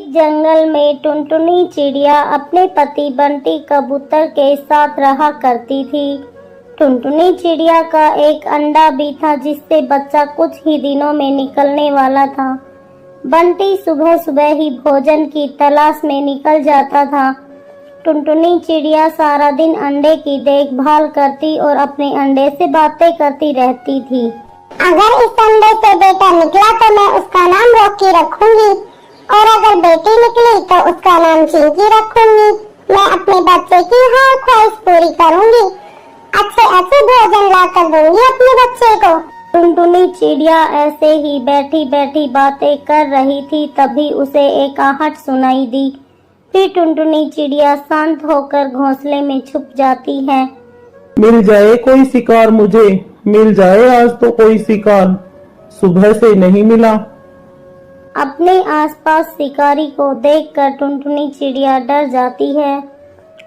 एक जंगल में टुनटुनी चिड़िया अपने पति बंटी कबूतर के साथ रहा करती थी। टुनटुनी चिड़िया का एक अंडा भी था जिससे बच्चा कुछ ही दिनों में निकलने वाला था। बंटी सुबह सुबह ही भोजन की तलाश में निकल जाता था। टुनटुनी चिड़िया सारा दिन अंडे की देखभाल करती और अपने अंडे से बातें करती रहती थी। अगर इस अंडे से बेटा निकला तो मैं उसका नाम रॉकी रखूंगी, और अगर बेटी निकली तो उसका नाम चिंकी रखूंगी। मैं अपने बच्चे की हर ख्वाहिश पूरी करूंगी, अच्छे अच्छे भोजन ला कर दूंगी अपने बच्चे को। टुनटुनी चिड़िया ऐसे ही बैठी बैठी बातें कर रही थी, तभी उसे एक आहट सुनाई दी। फिर टुनटुनी चिड़िया शांत होकर घोंसले में छुप जाती है। मिल जाए कोई शिकार मुझे, मिल जाए आज तो कोई शिकार, सुबह से नहीं मिला। अपने आसपास शिकारी को देखकर टुनटुनी चिड़िया डर जाती है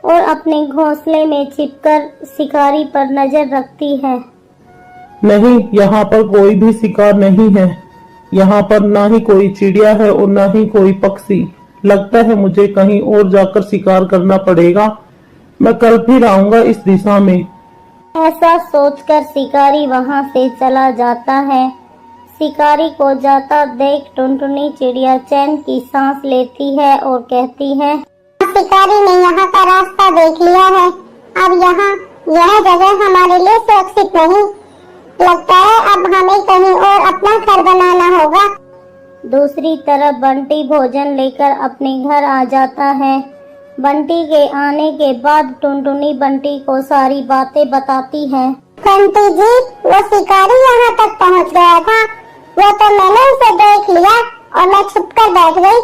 और अपने घोंसले में छिपकर शिकारी पर नजर रखती है। नहीं, यहाँ पर कोई भी शिकार नहीं है। यहाँ पर ना ही कोई चिड़िया है और ना ही कोई पक्षी। लगता है मुझे कहीं और जाकर शिकार करना पड़ेगा। मैं कल फिर आऊंगा इस दिशा में। ऐसा सोचकर शिकारी वहां से चला जाता है। शिकारी को जाता देख टुनटुनी चिड़िया चैन की सांस लेती है और कहती है, शिकारी ने यहाँ का रास्ता देख लिया है। अब यहाँ यह जगह हमारे लिए सुरक्षित नहीं। लगता है अब हमें कहीं और अपना घर बनाना होगा। दूसरी तरफ बंटी भोजन लेकर अपने घर आ जाता है। बंटी के आने के बाद टुनटुनी बंटी को सारी बातें बताती है। बंटी जी, वो शिकारी यहाँ तक पहुँच गया था। वो तो मैंने उसे देख लिया और मैं छुप कर बैठ गई,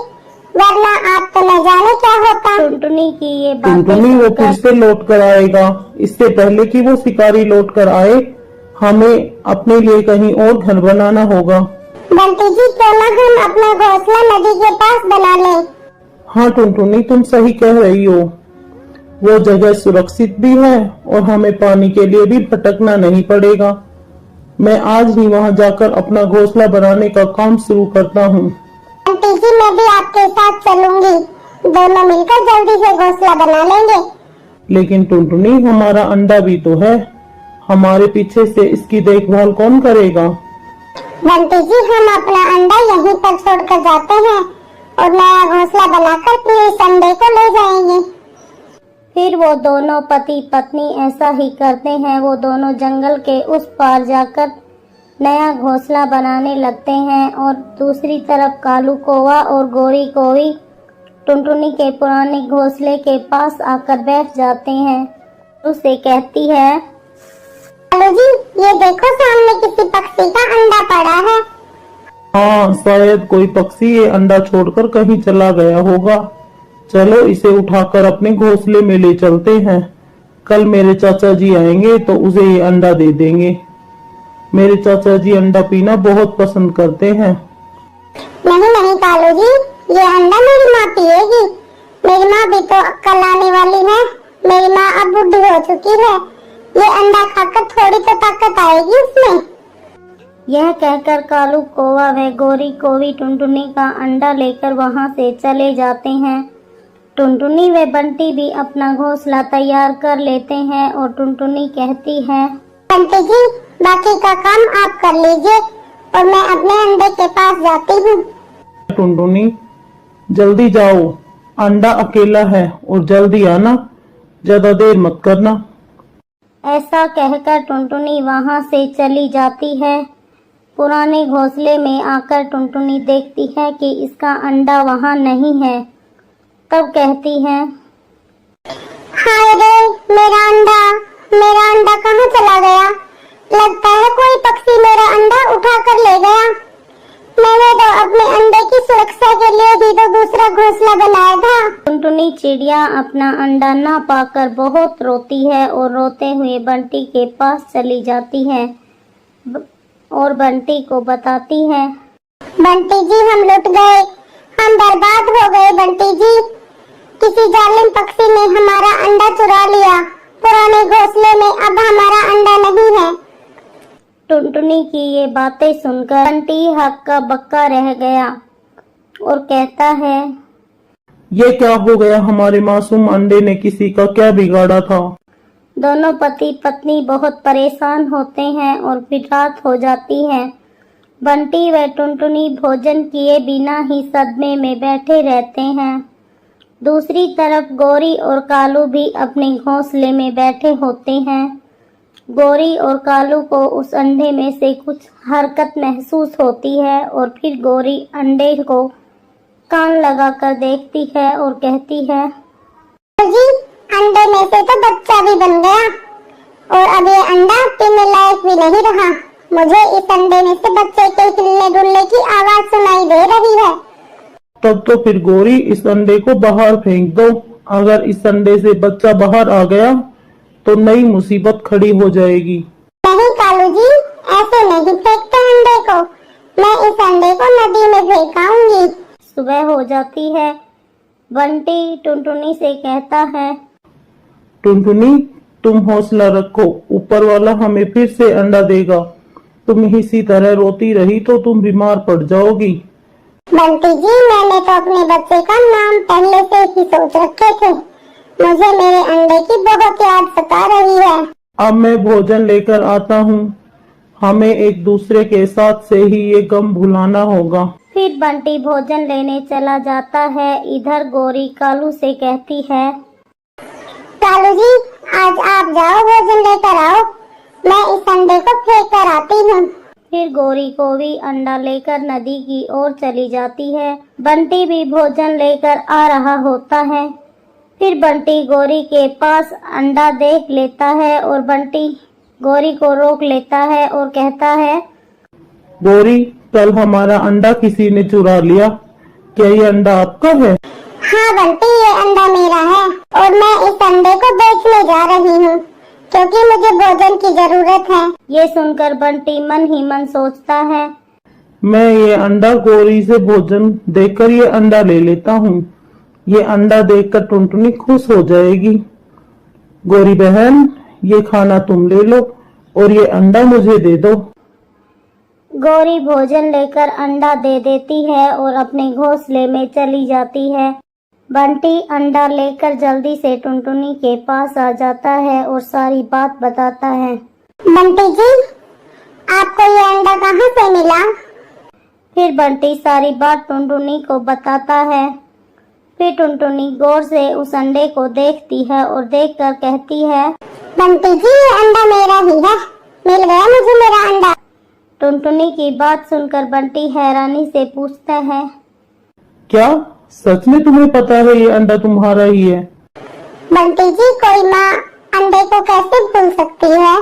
वरना आप तो न जाने क्या होता। टुनटुनी की ये बातें टुनटुनी वो फिर से लौट कर आएगा। इससे पहले कि वो शिकारी लौट कर आए, हमें अपने लिए कहीं और घर बनाना होगा। बंटी जी, क्यों न हम अपना घोंसला नदी के पास बना लें। हाँ टुनटुनी, तुम सही कह रही हो। वो जगह सुरक्षित भी है और हमें पानी के लिए भी भटकना नहीं पड़ेगा। मैं आज ही वहाँ जाकर अपना घोंसला बनाने का काम शुरू करता हूँ। बंटी जी, मैं भी आपके साथ चलूंगी। दोनों मिलकर जल्दी से घोंसला बना लेंगे। लेकिन टुनटुनी, हमारा अंडा भी तो है। हमारे पीछे से इसकी देखभाल कौन करेगा? बंटी जी, हम अपना अंडा यहीं पर छोड़कर जाते हैं और नया घोंसला बनाकर फिर इस अंडे को ले जाएंगे। फिर वो दोनों पति पत्नी ऐसा ही करते हैं। वो दोनों जंगल के उस पार जाकर नया घोंसला बनाने लगते हैं और दूसरी तरफ कालू कौवा और गोरी कौवी टुनटुनी के पुराने घोंसले के पास आकर बैठ जाते हैं। उसे कहती है, कालू जी, ये देखो सामने किसी पक्षी का अंडा पड़ा है। हाँ, शायद कोई पक्षी ये अंडा छोड़कर कहीं चला गया होगा। चलो इसे उठाकर अपने घोंसले में ले चलते हैं। कल मेरे चाचा जी आएंगे तो उसे ये अंडा दे देंगे। मेरे चाचा जी अंडा पीना बहुत पसंद करते हैं। नहीं नहीं कालू जी, ये अंडा मेरी माँ पिएगी। मेरी माँ भी तो कल आने वाली है। मेरी माँ अब बुढ़ी हो चुकी है। ये अंडा खाकर थोड़ी तो ताकत आएगी उसमें। यह कहकर कालू कौवा व गोरी कौवी टुनटुनी का अंडा लेकर वहां से चले जाते हैं। टुनटुनी व बंटी भी अपना घोंसला तैयार कर लेते हैं और टुनटुनी कहती है, बंटी जी, बाकी का काम आप कर लीजिए और मैं अपने अंडे के पास जाती हूँ। टुनटुनी, जल्दी जाओ, अंडा अकेला है और जल्दी आना, ज्यादा देर मत करना। ऐसा कहकर टुनटुनी वहां से चली जाती है। पुराने घोंसले में आकर टुनटुनी देखती है कि इसका अंडा वहां नहीं है। तब कहती है, हाय रे, मेरा अंडा कहाँ चला गया? लगता है कोई पक्षी मेरा अंडा उठा कर ले गया। मैंने तो अपने अंडे की सुरक्षा के लिए भी तो दूसरा घोंसला बनाया था। टुनटुनी चिड़िया अपना अंडा ना पाकर बहुत रोती है और रोते हुए बंटी के पास चली जाती है और बंटी को बताती है, बंटी जी, हम लुट गए, हम बर्बाद हो गए। बंटी जी, किसी जालिम पक्षी ने हमारा अंडा चुरा लिया। पुराने घोंसले में अब हमारा अंडा नहीं है। टुनटुनी की ये बातें सुनकर बंटी हक्का बक्का रह गया और कहता है, ये क्या हो गया? हमारे मासूम अंडे ने किसी का क्या बिगाड़ा था? दोनों पति पत्नी बहुत परेशान होते हैं और फिर रात हो जाती है। बंटी व टुनटुनी भोजन किए बिना ही सदमे में बैठे रहते हैं। दूसरी तरफ गौरी और कालू भी अपने घोंसले में बैठे होते हैं। गौरी और कालू को उस अंडे में से कुछ हरकत महसूस होती है और फिर गौरी अंडे को कान लगाकर देखती है और कहती है, जी अंडे में से तो बच्चा भी बन गया और अब ये अंडा पीने लायक भी नहीं रहा। मुझे इस अंडे में से बच्चे के हिलने डुलने की आवाज सुनाई दे रही है। तब तो फिर गौरी इस अंडे को बाहर फेंक दो। अगर इस अंडे से बच्चा बाहर आ गया तो नई मुसीबत खड़ी हो जाएगी। नहीं कालू जी, ऐसे नहीं फेंकते अंडे को। मैं इस अंडे को नदी में फेंकाऊंगी। सुबह हो जाती है। बंटी टुनटुनी से कहता है, टुनटुनी तुम हौसला रखो, ऊपर वाला हमें फिर से अंडा देगा। तुम इसी तरह रोती रही तो तुम बीमार पड़ जाओगी। बंटी जी, मैंने तो अपने बच्चे का नाम पहले से ही सोच रखे थे। मुझे मेरे अंडे की बहुत याद सता रही है। अब मैं भोजन लेकर आता हूँ। हमें एक दूसरे के साथ से ही ये गम भुलाना होगा। फिर बंटी भोजन लेने चला जाता है। इधर गौरी कालू से कहती है, कालू जी, आज आप जाओ भोजन लेकर आओ। मैं इस अंडे को फेंक कर आती हूँ। फिर गौरी को भी अंडा लेकर नदी की ओर चली जाती है। बंटी भी भोजन लेकर आ रहा होता है। फिर बंटी गौरी के पास अंडा देख लेता है और बंटी गौरी को रोक लेता है और कहता है, गौरी, कल हमारा अंडा किसी ने चुरा लिया। क्या ये अंडा आपका है? हाँ बंटी, ये अंडा मेरा है और मैं इस अंडे को बेचने जा रही हूँ क्योंकि मुझे भोजन की जरूरत है। ये सुनकर बंटी मन ही मन सोचता है, मैं ये अंडा गौरी से भोजन देकर ये अंडा ले लेता हूँ। ये अंडा देखकर टुनटुनी खुश हो जाएगी। गौरी बहन, ये खाना तुम ले लो और ये अंडा मुझे दे दो। गौरी भोजन लेकर अंडा दे देती है और अपने घोंसले में चली जाती है। बंटी अंडा लेकर जल्दी से टुनटुनी के पास आ जाता है और सारी बात बताता है। बंटी जी, आपको ये अंडा कहाँ से मिला? फिर बंटी सारी बात टुनटुनी को बताता है। फिर टुनटुनी गौर से उस अंडे को देखती है और देखकर कहती है, बंटी जी, ये अंडा मेरा ही है। मिल गया मुझे मेरा अंडा। टुनटुनी की बात सुनकर बंटी हैरानी से पूछता है, क्या सच में तुम्हें पता है ये अंडा तुम्हारा ही है? बंटी जी, कोई माँ अंडे को कैसे भूल सकती है?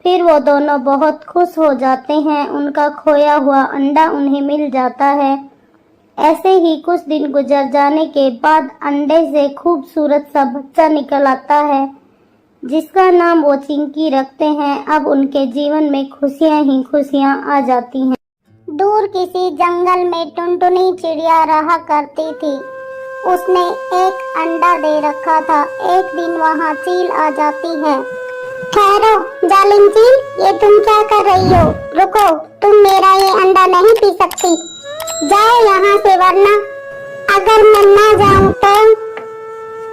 फिर वो दोनों बहुत खुश हो जाते हैं। उनका खोया हुआ अंडा उन्हें मिल जाता है। ऐसे ही कुछ दिन गुजर जाने के बाद अंडे से खूबसूरत सा बच्चा निकल आता है जिसका नाम वो चिंकी रखते हैं। अब उनके जीवन में खुशियां ही खुशियां आ जाती हैं। दूर किसी जंगल में टुनटुनी चिड़िया रहा करती थी। उसने एक अंडा दे रखा था। एक दिन वहाँ चील आ जाती है। ठहरो जालिम चील, ये तुम क्या कर रही हो? रुको, तुम मेरा ये अंडा नहीं पी सकती। जाओ यहाँ से, वरना अगर मैं ना जाऊँ तो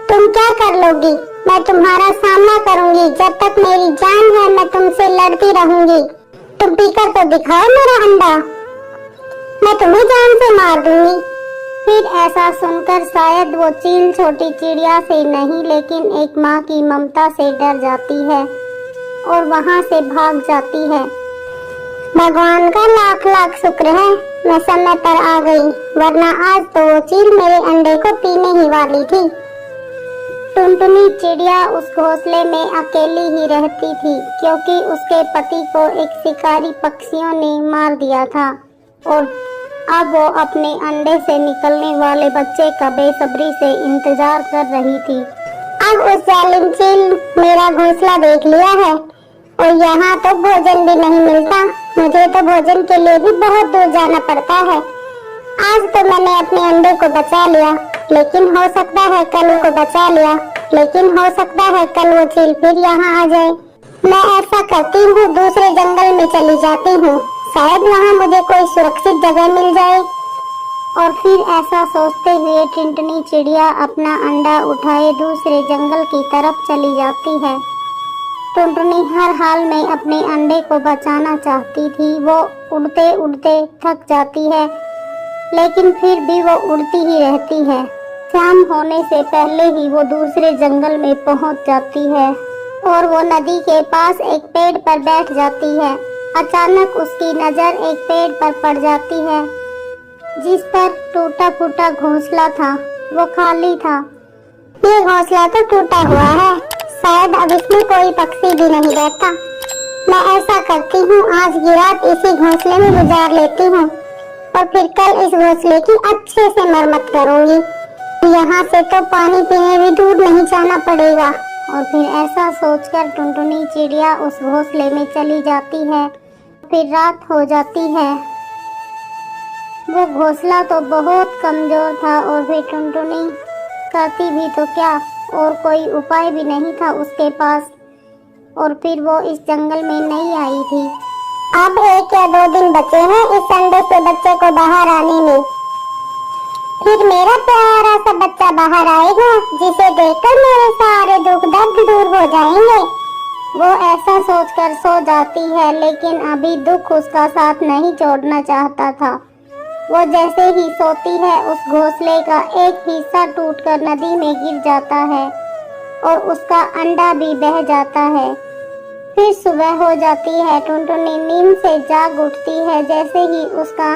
तुम क्या कर लोगी? मैं तुम्हारा सामना करूँगी। जब तक मेरी जान है मैं तुमसे लड़ती रहूँगी। तुम पीकर तो दिखाओ मेरा अंडा, मैं तुम्हें जान से मार दूंगी। फिर ऐसा सुनकर शायद वो चील छोटी चिड़िया से नहीं लेकिन एक माँ की ममता से डर जाती है और वहाँ से भाग जाती है। भगवान का लाख लाख शुक्र है मैं समय पर आ गई, वरना आज तो वो चील मेरे अंडे को पीने ही वाली थी। टुनटुनी चिड़िया उस घोंसले में अकेली ही रहती थी क्योंकि उसके पति को एक शिकारी पक्षियों ने मार दिया था और अब वो अपने अंडे से निकलने वाले बच्चे का बेसब्री से इंतजार कर रही थी। अब उस जालिम चील मेरा घोंसला देख लिया है और यहाँ तो भोजन भी नहीं मिलता। मुझे तो भोजन के लिए भी बहुत दूर जाना पड़ता है। आज तो मैंने अपने अंडे को बचा लिया, लेकिन हो सकता है कल को बचा लिया, लेकिन हो सकता है कल वो चील फिर यहाँ आ जाए। मैं ऐसा करती हूँ, दूसरे जंगल में चली जाती हूँ, शायद वहाँ मुझे कोई सुरक्षित जगह मिल जाए। और फिर ऐसा सोचते हुए टुनटुनी चिड़िया अपना अंडा उठाए दूसरे जंगल की तरफ चली जाती है। टुनटुनी हर हाल में अपने अंडे को बचाना चाहती थी। वो उड़ते उड़ते थक जाती है, लेकिन फिर भी वो उड़ती ही रहती है। शाम होने से पहले ही वो दूसरे जंगल में पहुंच जाती है और वो नदी के पास एक पेड़ पर बैठ जाती है। अचानक उसकी नजर एक पेड़ पर पड़ जाती है, जिस पर टूटा फूटा घोंसला था। वो खाली था। ये घोंसला तो टूटा हुआ है, शायद अब इसमें कोई पक्षी भी नहीं रहता। मैं ऐसा करती हूँ, आज की रात इसी घोंसले में गुजार लेती हूँ और फिर कल इस घोंसले की अच्छे से मरम्मत करूँगी। यहाँ से तो पानी पीने भी दूर नहीं जाना पड़ेगा। और फिर ऐसा सोचकर टुनटुनी चिड़िया उस घोंसले में चली जाती है। फिर रात हो जाती है। वो घोंसला तो बहुत कमजोर था और फिर टुनटुनी करती भी तो क्या, और कोई उपाय भी नहीं था उसके पास। और फिर वो इस जंगल में नहीं आई थी। अब 1 या 2 दिन बचे हैं इस अंडे से बच्चे को बाहर आने में। फिर मेरा प्यारा सा बच्चा बाहर आएगा, जिसे देखकर मेरे सारे दुख दर्द दूर हो जाएंगे। वो ऐसा सोचकर सो जाती है, लेकिन अभी दुख उसका साथ नहीं छोड़ना चाहता था। वो जैसे ही सोती है, उस घोंसले का एक हिस्सा टूटकर नदी में गिर जाता है और उसका अंडा भी बह जाता है। फिर सुबह हो जाती है। टुनटुनी नींद से जाग उठती है। जैसे ही उसका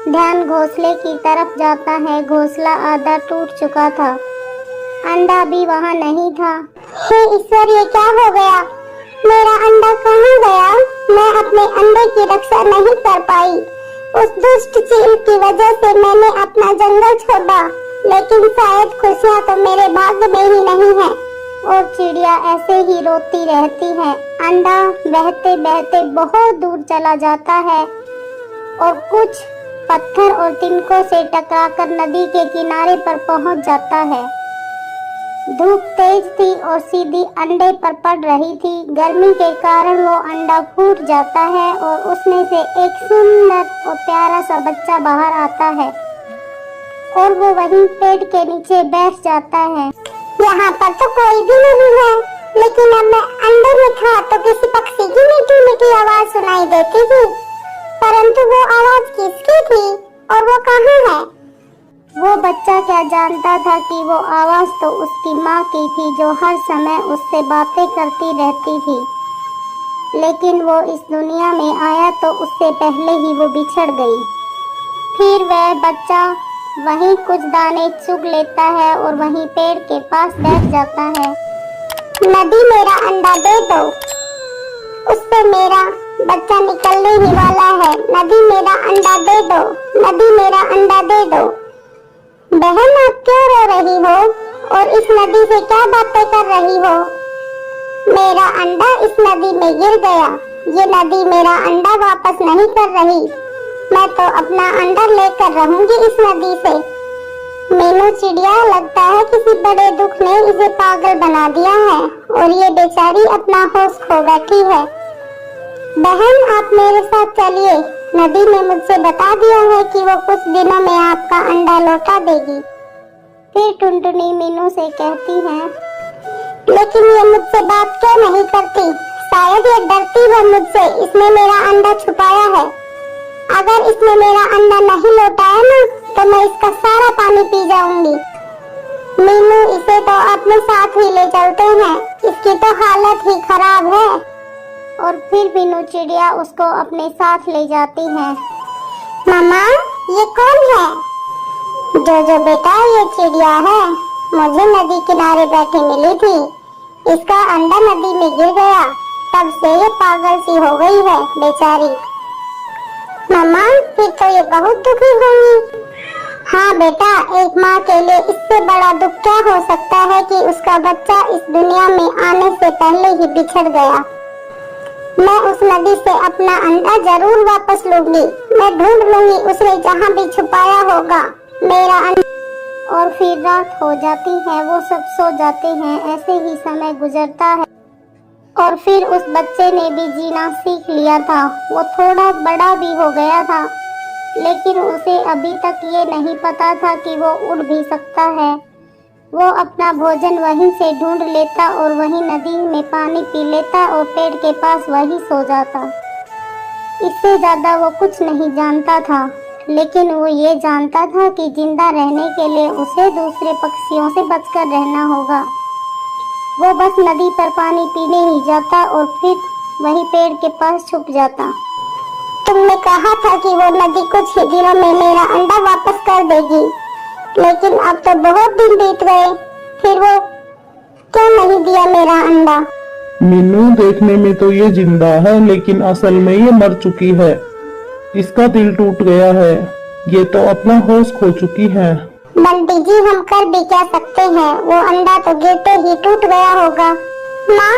ध्यान घोंसले की तरफ जाता है, घोंसला आधा टूट चुका था। अंडा भी वहाँ नहीं था। हे ईश्वर, ये क्या हो गया? मेरा अंडा कहाँ गया? मैं अपने अंडे की रक्षा नहीं कर पाई। उस दुष्ट चील की वजह से मैंने अपना जंगल छोड़ा, लेकिन शायद खुशियाँ तो मेरे भाग्य में ही नहीं है। और चिड़िया ऐसे ही रोती रहती है। अंडा बहते बहते बहुत दूर चला जाता है और कुछ पत्थर और तिनकों से टकराकर नदी के किनारे पर पहुंच जाता है। धूप तेज थी और सीधी अंडे पर पड़ रही थी। गर्मी के कारण वो अंडा फूट जाता है और उसमें से एक सुंदर और प्यारा सा बच्चा बाहर आता है और वो वहीं पेड़ के नीचे बैठ जाता है। यहाँ पर तो कोई भी नहीं है, लेकिन अब मैं अंडे में था तो किसी पक्षी की मीठी मीठी आवाज सुनाई देती थी। परंतु वो आवाज किसकी थी और वो कहाँ है? वो बच्चा क्या जानता था कि वो आवाज तो उसकी माँ की थी, जो हर समय उससे बातें करती रहती थी। लेकिन वो इस दुनिया में आया तो उससे पहले ही वो बिछड़ गई। फिर वह बच्चा वहीं कुछ दाने चुग लेता है और वहीं पेड़ के पास बैठ जाता है। नदी, मेरा अंडा दे दो, उससे मेरा बच्चा निकलने ही वाला है। नदी, मेरा अंडा दे दो, नदी, मेरा अंडा दे दो। बहन, आप क्यों रो रही हो और इस नदी से क्या बातें कर रही हो? मेरा अंडा इस नदी में गिर गया। ये नदी मेरा अंडा वापस नहीं कर रही। मैं तो अपना अंडा लेकर रहूंगी इस नदी से। मीनू चिड़िया, लगता है किसी बड़े दुख ने इसे पागल बना दिया है और ये बेचारी अपना होश खो बैठी है। बहन, आप मेरे साथ चलिए। नदी ने मुझसे बता दिया है कि वो कुछ दिनों में आपका अंडा लौटा देगी। फिर टुनटुनी मीनू से कहती है, लेकिन ये मुझसे बात क्यों नहीं करती? शायद ये डरती है मुझसे। इसने मेरा अंडा छुपाया है। अगर इसने मेरा अंडा नहीं लौटाया ना, तो मैं इसका सारा पानी पी जाऊंगी। मीनू, इसे तो अपने साथ ही ले चलते हैं, इसकी तो हालत ही खराब है। और फिर मीनू चिड़िया उसको अपने साथ ले जाती है। मामा, ये कौन है? जो बेटा, ये चिड़िया है। मुझे नदी किनारे बैठी मिली थी। इसका अंडा नदी में गिर गया, तब से ये पागल सी हो गई है बेचारी। मामा, फिर तो ये बहुत दुखी होंगी। हाँ बेटा, एक माँ के लिए इससे बड़ा दुख क्या हो सकता है कि उसका बच्चा इस दुनिया में आने से पहले ही बिछड़ गया। मैं उस नदी से अपना अंडा जरूर वापस लूंगी। मैं ढूंढ लूंगी उसे जहाँ भी छुपाया होगा मेरा अंडा। और फिर रात हो जाती है। वो सब सो जाते हैं। ऐसे ही समय गुजरता है और फिर उस बच्चे ने भी जीना सीख लिया था। वो थोड़ा बड़ा भी हो गया था। लेकिन उसे अभी तक ये नहीं पता था कि वो उड़ भी सकता है। वो अपना भोजन वहीं से ढूंढ लेता और वहीं नदी में पानी पी लेता और पेड़ के पास वहीं सो जाता। इससे ज्यादा वो कुछ नहीं जानता था, लेकिन वो ये जानता था कि जिंदा रहने के लिए उसे दूसरे पक्षियों से बचकर रहना होगा। वो बस नदी पर पानी पीने ही जाता और फिर वही पेड़ के पास छुप जाता। तुमने कहा था कि वो नदी कुछ ही दिनों में मेरा अंडा वापस कर देगी, लेकिन अब तो बहुत दिन बीत गए, फिर वो क्यों नहीं दिया मेरा अंडा? मीनू, देखने में तो ये जिंदा है, लेकिन असल में ये मर चुकी है। इसका दिल टूट गया है। ये तो अपना होश खो चुकी है। बंटी जी, हम कर भी क्या सकते हैं? वो अंडा तो गिरते ही टूट गया होगा। माँ,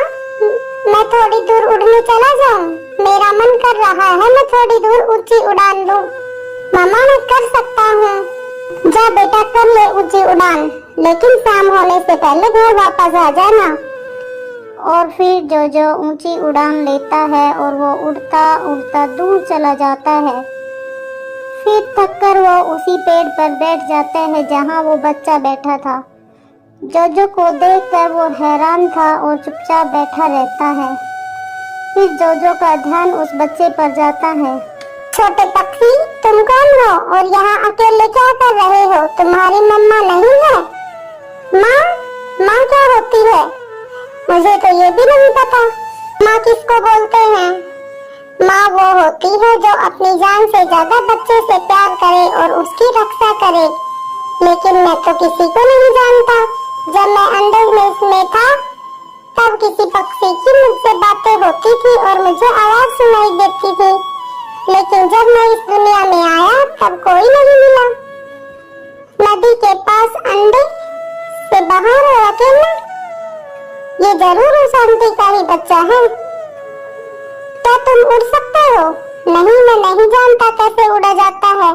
मैं थोड़ी दूर उड़ने चला जाऊं? मेरा मन कर रहा है मैं थोड़ी दूर ऊंची उड़ान लूं। मामा, मैं कर सकता हूँ। जा बेटा, कर ले ऊंची उड़ान, लेकिन शाम होने से पहले घर वापस आ जाना। और फिर जोजो ऊंची उड़ान लेता है और वो उड़ता उड़ता दूर चला जाता है। फिर थककर वो उसी पेड़ पर बैठ जाता है जहाँ वो बच्चा बैठा था। जोजो को देखकर वो हैरान था और चुपचाप बैठा रहता है। फिर जोजो का ध्यान उस बच्चे पर जाता है। छोटे पक्षी, तुम कौन हो और यहाँ अकेले क्या कर रहे हो? तुम्हारी मम्मा नहीं है? माँ, माँ क्या होती है? मुझे तो ये भी नहीं पता। माँ किसको बोलते हैं? माँ वो होती है जो अपनी जान से ज्यादा बच्चे से प्यार करे और उसकी रक्षा करे। लेकिन मैं तो किसी को नहीं जानता। जब मैं अंडे में था तब किसी पक्षी की मुझसे बातें होती थी और मुझे आवाज सुनाई देती थी, लेकिन जब मैं इस दुनिया में आया तब कोई नहीं मिला। नदी के पास अंडे से बाहर और अकेला, ये जरूर उस आंटी का ही बच्चा है। क्या तुम उड़ सकते हो? नहीं, मैं नहीं जानता कैसे उड़ा जाता है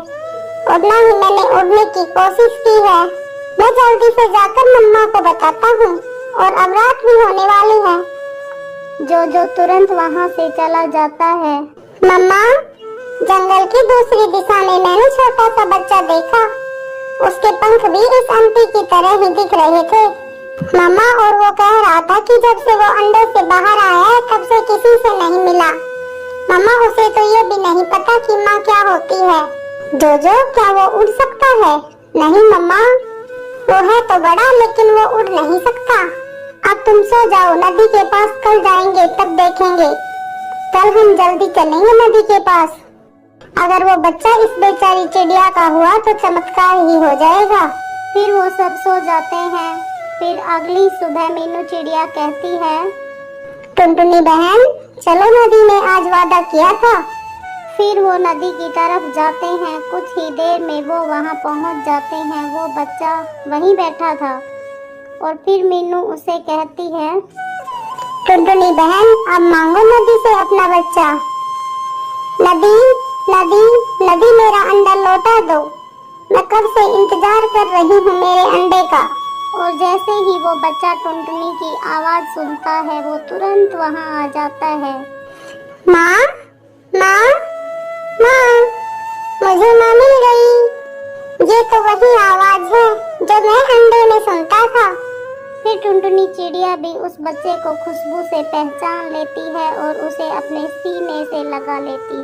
और न ही मैंने उड़ने की कोशिश की है। मैं जल्दी से जाकर मम्मा को बताता हूँ और अब रात भी होने वाली है। जोजो तुरंत वहाँ से चला जाता है। मम्मा, जंगल की दूसरी दिशा में मैंने छोटा सा बच्चा देखा। उसके पंख भी इस आंटी की तरह ही दिख रहे थे। मामा, और वो कह रहा था कि जब से वो अंडे से बाहर आया है तब से किसी से नहीं मिला। मामा, उसे तो ये भी नहीं पता कि माँ क्या होती है। जोजो, क्या वो उड़ सकता है? नहीं मम्मा, वो है तो बड़ा, लेकिन वो उड़ नहीं सकता। अब तुम सो जाओ, नदी के पास कल जाएंगे तब देखेंगे। कल हम जल्दी चलेंगे नदी के पास। अगर वो बच्चा इस बेचारी चिड़िया का हुआ तो चमत्कार ही हो जाएगा। फिर वो सब सो जाते हैं। फिर अगली सुबह मीनू चिड़िया कहती है, टुनटुनी बहन, चलो नदी में आज वादा किया था। फिर वो नदी की तरफ जाते हैं। कुछ ही देर में वो वहाँ पहुँच जाते हैं। वो बच्चा वहीं बैठा था और फिर मीनू उसे कहती है, टुनटुनी बहन, अब मांगो नदी से अपना बच्चा। नदी, नदी, नदी, मेरा अंडा लौटा दो। मैं कब से इंतजार कर रही हूँ मेरे अंडे का। और जैसे ही वो बच्चा टुनटुनी की आवाज सुनता है, वो तुरंत वहाँ आ जाता है। माँ, माँ, माँ, मुझे माँ मिल गई। ये तो वही आवाज है जो मैं अंडे में सुनता था। फिर टुनटुनी चिड़िया भी उस बच्चे को खुशबू से पहचान लेती है और उसे अपने सीने से लगा लेती है।